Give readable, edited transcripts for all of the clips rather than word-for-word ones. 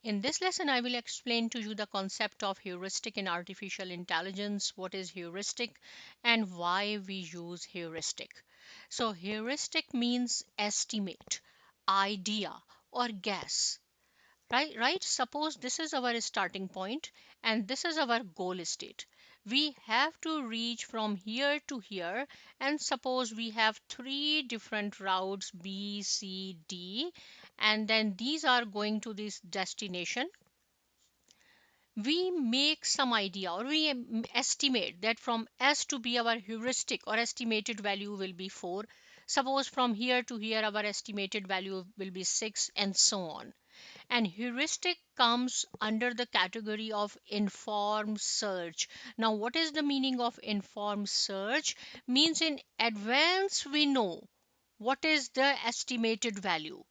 In this lesson, I will explain to you the concept of heuristic in artificial intelligence, what is heuristic, and why we use heuristic. So, heuristic means estimate, idea, or guess. Right, suppose this is our starting point and this is our goal state. We have to reach from here to here, and suppose we have three different routes B, C, D, and then these are going to this destination. We make some idea, or we estimate that from S to B our heuristic or estimated value will be 4. Suppose from here to here our estimated value will be 6, and so on. And heuristic comes under the category of informed search. Now, what is the meaning of informed search? Means in advance we know what is the estimated value.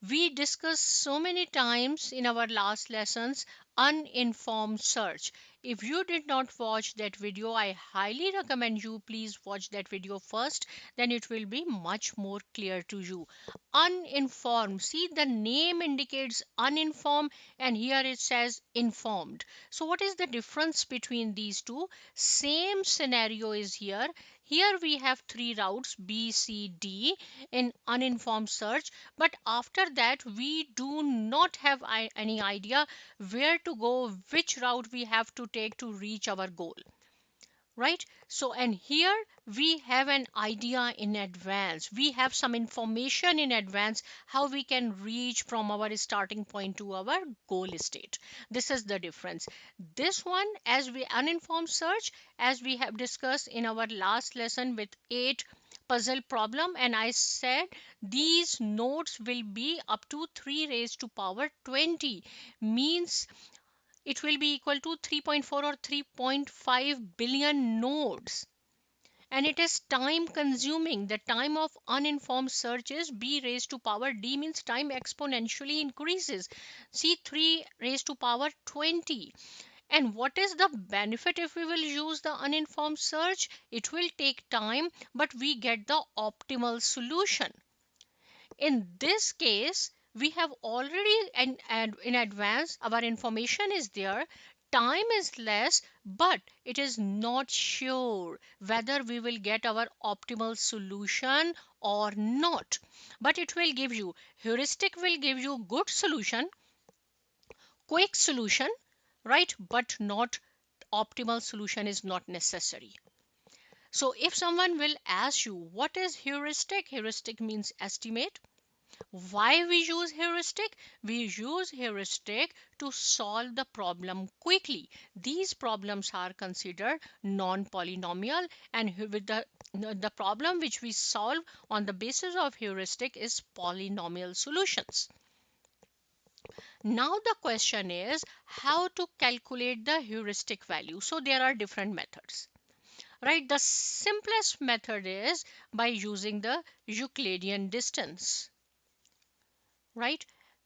We discussed so many times in our last lessons uninformed search. If you did not watch that video, I highly recommend you please watch that video first, then it will be much more clear to you. Uninformed, see, the name indicates uninformed and here it says informed. So what is the difference between these two? Same scenario is here. Here we have three routes B, C, D in uninformed search, but after that we do not have any idea where to go, which route we have to take to reach our goal, right? So, and here we have an idea in advance, we have some information in advance how we can reach from our starting point to our goal state. This is the difference. This one, as we uninformed search, as we have discussed in our last lesson with 8 puzzle problem, and I said these nodes will be up to 3 raised to power 20, means it will be equal to 3.4 or 3.5 billion nodes, and it is time consuming. The time of uninformed search is b raised to power d, means time exponentially increases. See, 3 raised to power 20. And what is the benefit if we will use the uninformed search? It will take time, but we get the optimal solution. In this case, we have already and in advance our information is there, time is less, but it is not sure whether we will get our optimal solution or not. But it will give you, heuristic will give you good solution, quick solution, right? But not optimal solution is not necessary. So if someone will ask you what is heuristic, heuristic means estimate. Why we use heuristic? We use heuristic to solve the problem quickly. These problems are considered non-polynomial, and with the problem which we solve on the basis of heuristic is polynomial solutions. Now the question is how to calculate the heuristic value. So there are different methods. Right, the simplest method is by using the Euclidean distance, right,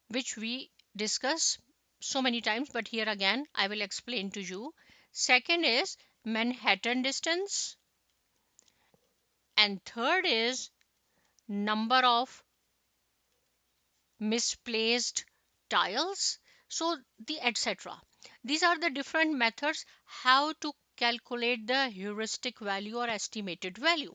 which we discuss so many times, but here again I will explain to you. Second is Manhattan distance, and third is number of misplaced tiles, so the etc. These are the different methods how to calculate the heuristic value or estimated value.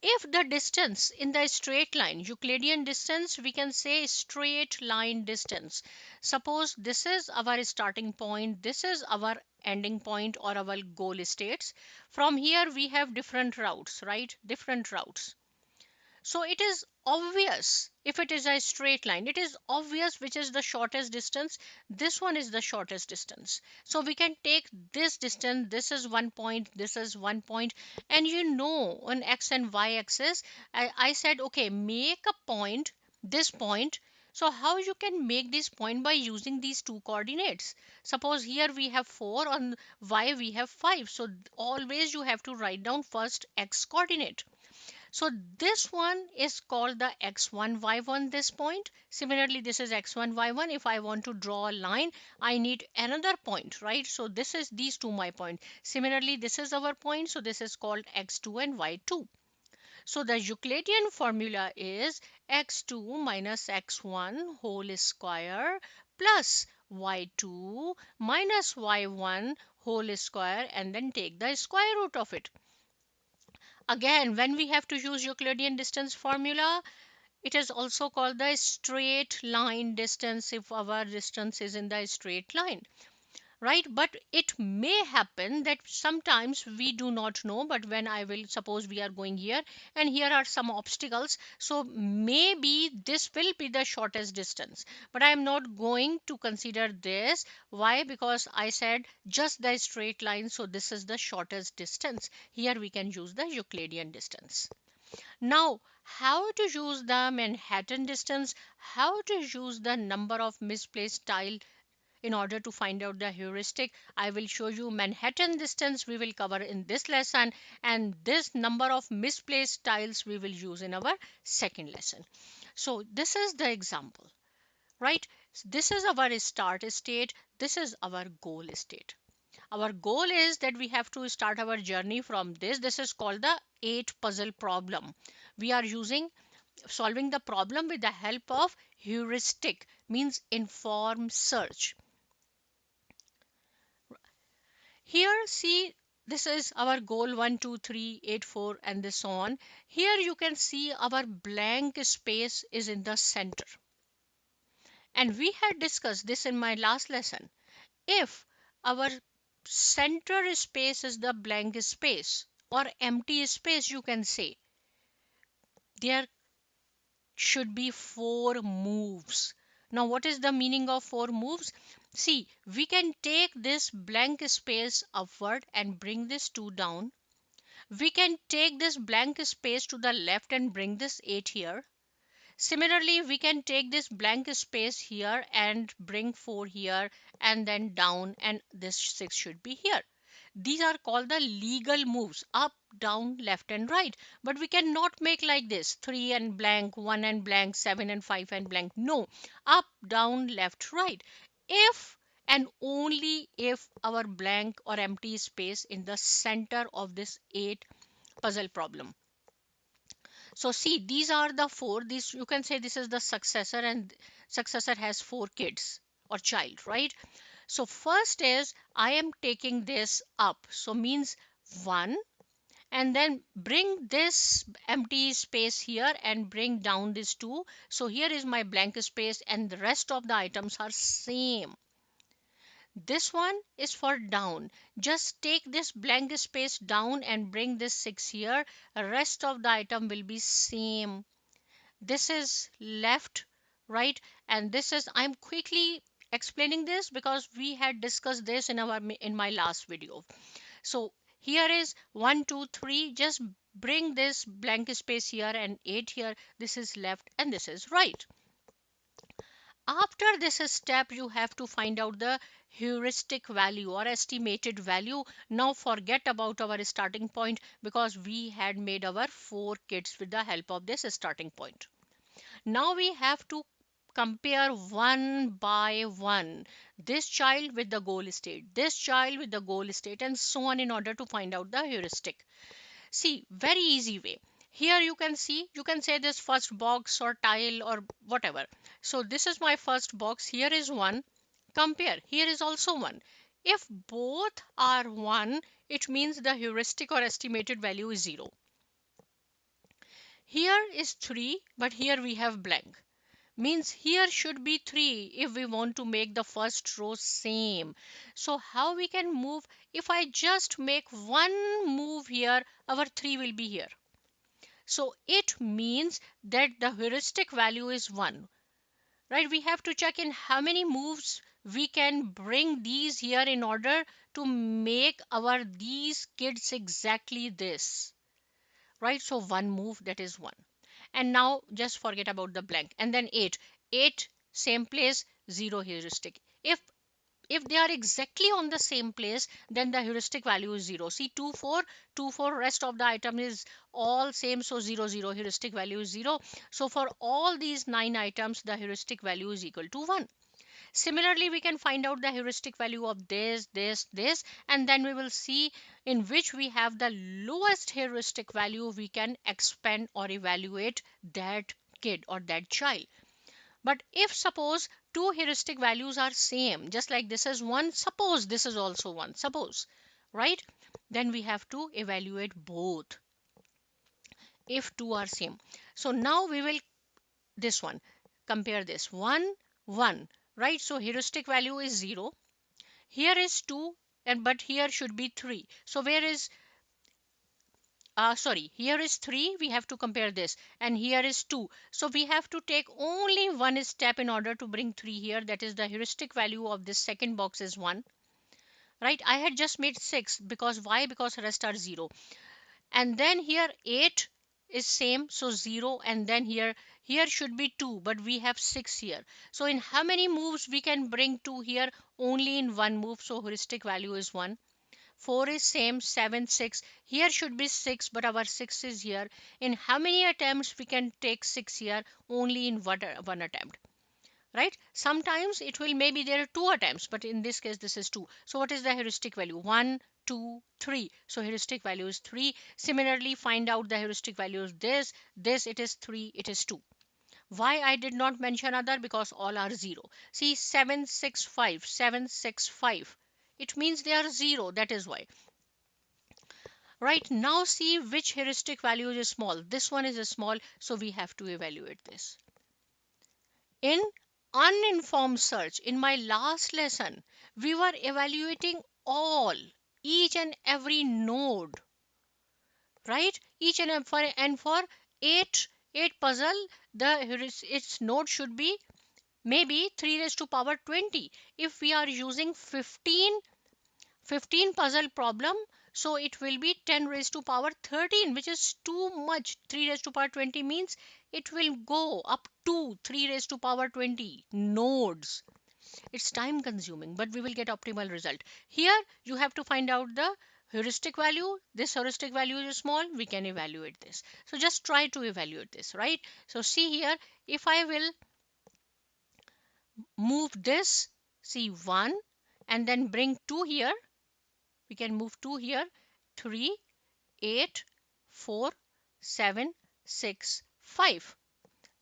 If the distance in the straight line, Euclidean distance, we can say straight line distance. Suppose this is our starting point, this is our ending point or our goal states. From here we have different routes, right? Different routes. So it is obvious, if it is a straight line, it is obvious which is the shortest distance. This one is the shortest distance. So we can take this distance, this is 1 point, this is 1 point, and you know on x and y axis, I said, okay, make a point, this point. So how you can make this point? By using these two coordinates. Suppose here we have 4, on y we have 5. So always you have to write down first x coordinate. So this one is called the x1 y1, this point. Similarly, this is x1 y1. If I want to draw a line, I need another point, right? So this is these two my point. Similarly, this is our point. So this is called x2 and y2. So the Euclidean formula is x2 minus x1 whole square plus y2 minus y1 whole square, and then take the square root of it. Again, when we have to use Euclidean distance formula, it is also called the straight line distance if our distance is in the straight line, right? But it may happen that sometimes we do not know, but when I will suppose we are going here and here are some obstacles, so maybe this will be the shortest distance, but I am not going to consider this. Why? Because I said just the straight line, so this is the shortest distance. Here we can use the Euclidean distance. Now, how to use the Manhattan distance, how to use the number of misplaced tile in order to find out the heuristic. I will show you Manhattan distance we will cover in this lesson, and this number of misplaced tiles we will use in our second lesson. So this is the example, right? This is our start state. This is our goal state. Our goal is that we have to start our journey from this. This is called the 8 puzzle problem. We are solving the problem with the help of heuristic, means informed search. Here, see, this is our goal 1, 2, 3, 8, 4, and this on. Here you can see our blank space is in the center. And we had discussed this in my last lesson. If our center space is the blank space or empty space, you can say, there should be 4 moves. Now, what is the meaning of 4 moves? See, we can take this blank space upward and bring this 2 down. We can take this blank space to the left and bring this 8 here. Similarly, we can take this blank space here and bring 4 here and then down, and this 6 should be here. These are called the legal moves, up, down, left and right. But we cannot make like this 3 and blank, 1 and blank, 7 and 5 and blank. No, up, down, left, right. If and only if our blank or empty space in the center of this 8 puzzle problem. So see, these are the 4. These, you can say, this is the successor, and successor has 4 kids or child, right? So first is I am taking this up, so means 1, and then bring this empty space here and bring down this 2. So here is my blank space and the rest of the items are same. This one is for down. Just take this blank space down and bring this 6 here. The rest of the item will be same. This is left, right? And this is, I'm quickly explaining this because we had discussed this in my last video. So here is 1, 2, 3. Just bring this blank space here and 8 here. This is left and this is right. After this step, you have to find out the heuristic value or estimated value. Now forget about our starting point because we had made our 4 kids with the help of this starting point. Now we have to compare one by one this child with the goal state, this child with the goal state, and so on in order to find out the heuristic. See, very easy way. Here you can see, you can say this first box or tile or whatever. So this is my first box. Here is 1. Compare. Here is also 1. If both are 1, it means the heuristic or estimated value is 0. Here is 3, but here we have blank. Means here should be 3 if we want to make the first row same. So how we can move? If I just make one move here, our 3 will be here. So it means that the heuristic value is 1, right? We have to check in how many moves we can bring these here in order to make our these kids exactly this, right? So one move, that is 1. And now just forget about the blank, and then 8. 8 same place, 0 heuristic. If they are exactly on the same place, then the heuristic value is 0. See, 2 4 2 4, rest of the item is all same, so 0 0, heuristic value is 0. So for all these 9 items, the heuristic value is equal to 1. Similarly, we can find out the heuristic value of this, and then we will see in which we have the lowest heuristic value. We can expand or evaluate that kid or that child. But if suppose two heuristic values are same, just like this is one, suppose this is also one, suppose, right? Then we have to evaluate both if two are same. So now we will this one, compare this 1 1, right? So heuristic value is 0, here is 2, and but here should be 3. So where is sorry, here is 3, we have to compare this, and here is 2. So we have to take only one step in order to bring 3 here, that is the heuristic value of this second box is 1, right? I had just made 6 because why? Because rest are 0. And then here 8 is same, so 0, and then here should be 2, but we have 6 here. So in how many moves we can bring 2 here? Only in one move, so heuristic value is 1. 4 is same, 7 6, here should be 6, but our 6 is here. In how many attempts we can take 6 here? Only in one attempt, right? Sometimes it will, maybe there are two attempts, but in this case this is two. So what is the heuristic value? 1 2 3. So heuristic value is 3. Similarly, find out the heuristic value is this it is 3, it is 2. Why I did not mention other? Because all are 0. See, 7 6 5, 7 6 5, it means they are 0, that is why. Right, now see which heuristic value is small. This one is small, so we have to evaluate this. In uninformed search, in my last lesson, we were evaluating all, each and every node, right? Each and for eight puzzle, its node should be maybe 3 raised to power 20. If we are using 15 puzzle problem, so it will be 10 raised to power 13, which is too much. 3 raised to power 20 means it will go up to 3 raised to power 20 nodes. It's time consuming, but we will get optimal result. Here you have to find out the heuristic value. This heuristic value is small, we can evaluate this. So just try to evaluate this, right? So see here, if I will move this, see 1, and then bring 2 here, we can move 2 here, 3 8 4 7 6 5.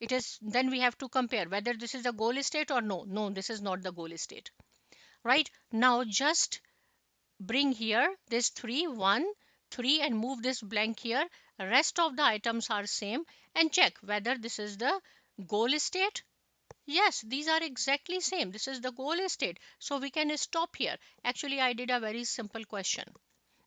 It is, then we have to compare whether this is the goal state or no, this is not the goal state, right? Now just bring here this 3 1 3 and move this blank here. Rest of the items are same, and check whether this is the goal state. Yes, these are exactly same. This is the goal state, so we can stop here. Actually, I did a very simple question.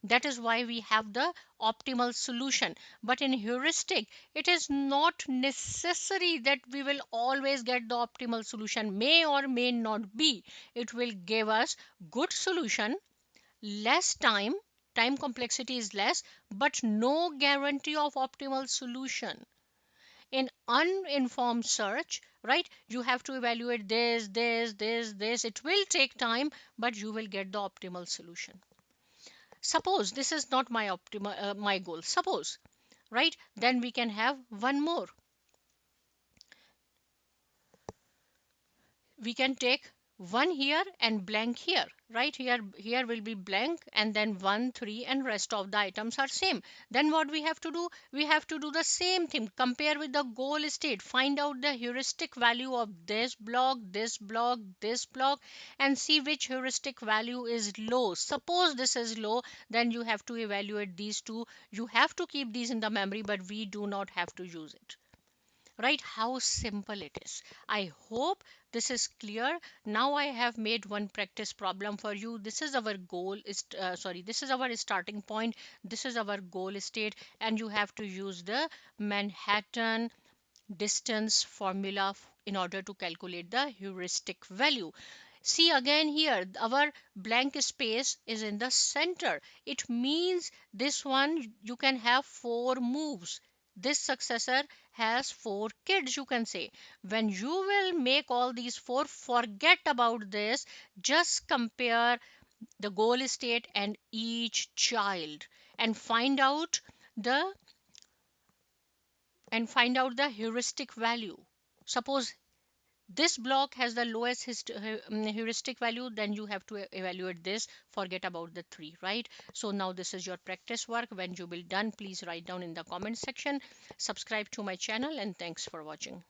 That is why we have the optimal solution. But in heuristic, it is not necessary that we will always get the optimal solution. May or may not be. It will give us good solution, less time complexity is less, but no guarantee of optimal solution. In uninformed search, right, you have to evaluate this. It will take time, but you will get the optimal solution. Suppose this is not my my goal, suppose, right? Then we can have one more. We can take one here and blank here, right? Here will be blank, and then 1 3 and rest of the items are same. Then what we have to do? We have to do the same thing, compare with the goal state, find out the heuristic value of this block, this block, and see which heuristic value is low. Suppose this is low, then you have to evaluate these two. You have to keep these in the memory, but we do not have to use it. Right, how simple it is. I hope this is clear. Now I have made one practice problem for you. This is our goal is this is our starting point, this is our goal state, and you have to use the Manhattan distance formula in order to calculate the heuristic value. See again here, our blank space is in the center. It means this one you can have 4 moves. This successor has 4 kids, you can say. When you will make all these 4, forget about this. Just compare the goal state and each child and the find out the heuristic value. Suppose this block has the lowest heuristic value, then you have to evaluate this. Forget about the 3, right? So now this is your practice work. When you will done, please write down in the comment section. Subscribe to my channel, and thanks for watching.